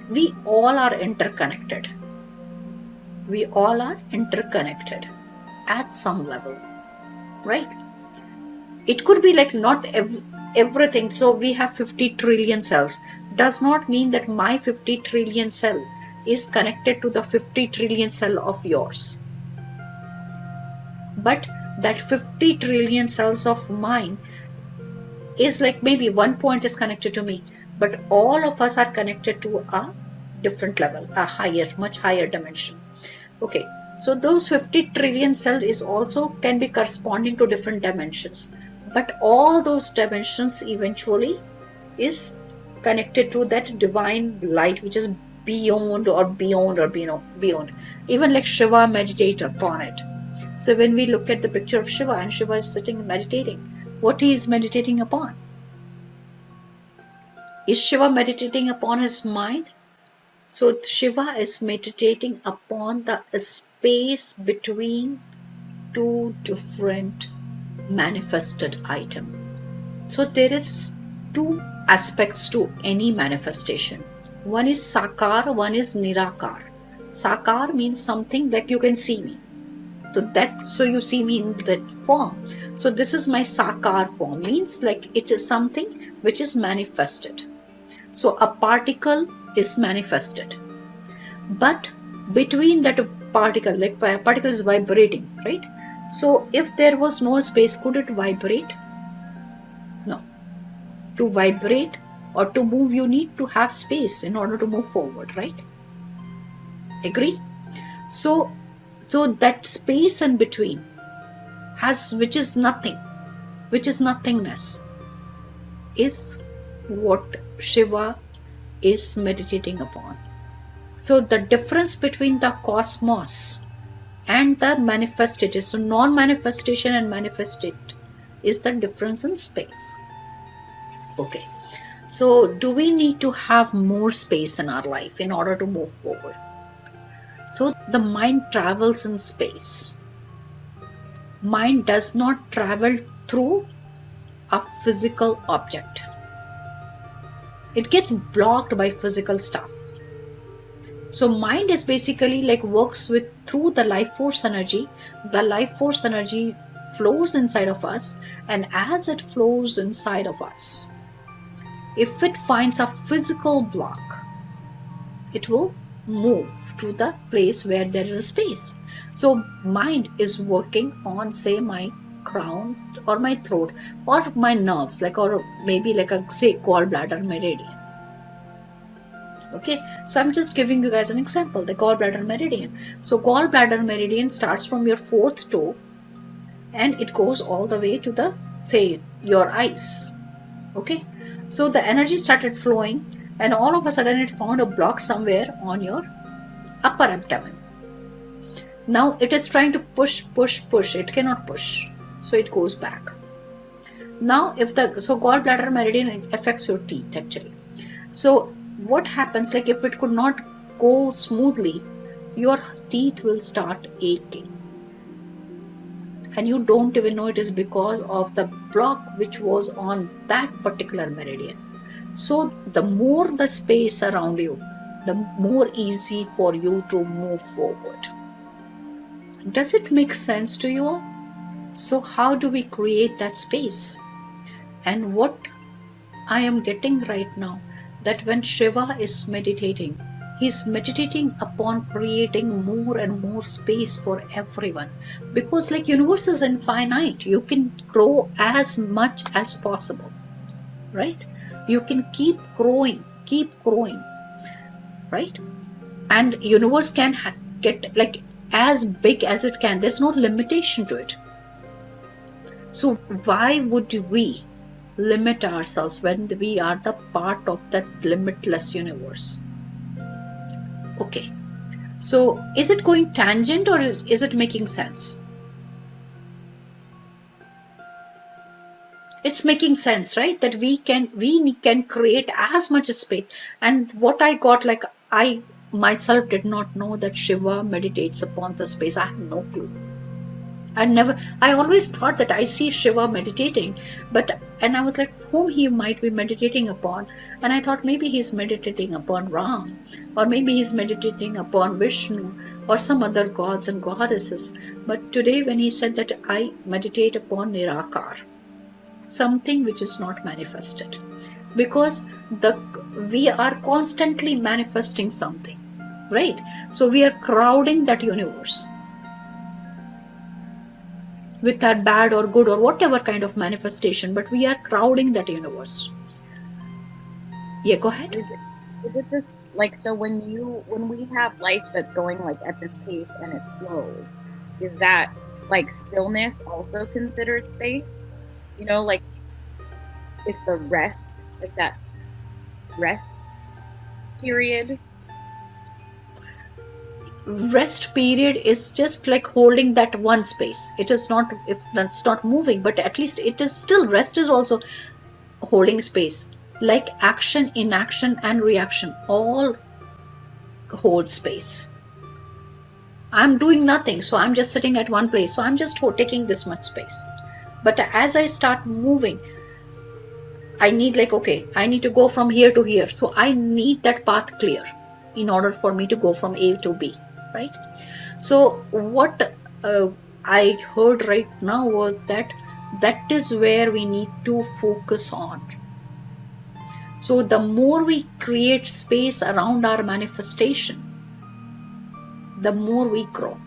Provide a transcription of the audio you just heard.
we all are interconnected. We all are interconnected at some level, right? It could be like not everything. So we have 50 trillion cells. Does not mean that my 50 trillion cell is connected to the 50 trillion cell of yours. But that 50 trillion cells of mine is like maybe one point is connected to me, but all of us are connected to a different level, a higher, much higher dimension. Okay, so those 50 trillion cells is also can be corresponding to different dimensions, but all those dimensions eventually is connected to that divine light which is beyond or beyond or beyond. Even like Shiva meditate upon it. So when we look at the picture of Shiva and Shiva is sitting meditating, what he is meditating upon? Is Shiva meditating upon his mind? So Shiva is meditating upon the space between two different manifested items. So there is two aspects to any manifestation. One is Sakar, one is Nirakar. Sakar means something that you can see me. So you see me in that form. So this is my Sakar form, means like it is something which is manifested. So a particle is manifested. But between that particle, like a particle is vibrating, right? So if there was no space, could it vibrate? No. To vibrate or to move, you need to have space in order to move forward, right? Agree? So that space in between which is nothing, which is nothingness, is what Shiva is meditating upon. So the difference between the cosmos and the manifested, so non-manifestation and manifested, is the difference in space. Okay, so do we need to have more space in our life in order to move forward? So the mind travels in space. Mind does not travel through a physical object. It gets blocked by physical stuff. So mind is basically like works through the life force energy. The life force energy flows inside of us, and as it flows inside of us, if it finds a physical block, it will move to the place where there is a space. So mind is working on, say, my crown or my throat or my nerves, or maybe like a, say, gallbladder meridian. Okay, so I'm just giving you guys an example, the gallbladder meridian. So gallbladder meridian starts from your fourth toe and it goes all the way to the, say, your eyes. Okay, so the energy started flowing and all of a sudden it found a block somewhere on your upper abdomen. Now it is trying to push. It cannot push, so it goes back. Now so gallbladder meridian affects your teeth actually. So what happens, like if it could not go smoothly, your teeth will start aching. And you don't even know it is because of the block which was on that particular meridian. So the more the space around you, the more easy for you to move forward. Does it make sense to you all? So how do we create that space? And what I am getting right now, that when Shiva is meditating, he's meditating upon creating more and more space for everyone. Because like universe is infinite, you can grow as much as possible, right? You can keep growing, right? And universe can get like as big as it can. There's no limitation to it. So why would we limit ourselves when we are the part of that limitless universe? Okay, so is it going tangent or is it making sense? It's making sense, right? That we can create as much space. And what I got, like I myself did not know that Shiva meditates upon the space. I had no clue. I always thought that I see Shiva meditating, and I was like, whom he might be meditating upon? And I thought maybe he's meditating upon Ram, or maybe he's meditating upon Vishnu, or some other gods and goddesses. But today when he said that I meditate upon Nirakar, something which is not manifested, because we are constantly manifesting something, right? So we are crowding that universe with our bad or good or whatever kind of manifestation, but we are crowding that universe. Yeah, go ahead. Is it this, like, so when we have life that's going like at this pace and it slows, is that like stillness also considered space? You know, like it's the rest, like that rest period. Rest period is just like holding that one space. It is not, if it's not moving, but at least it is still, rest is also holding space. Like action, inaction and reaction all hold space. I'm doing nothing, so I'm just sitting at one place, so I'm just taking this much space. But as I start moving, I need, like, okay, I need to go from here to here, so I need that path clear in order for me to go from A to B, right? So what I heard right now was that is where we need to focus on. So the more we create space around our manifestation, the more we grow.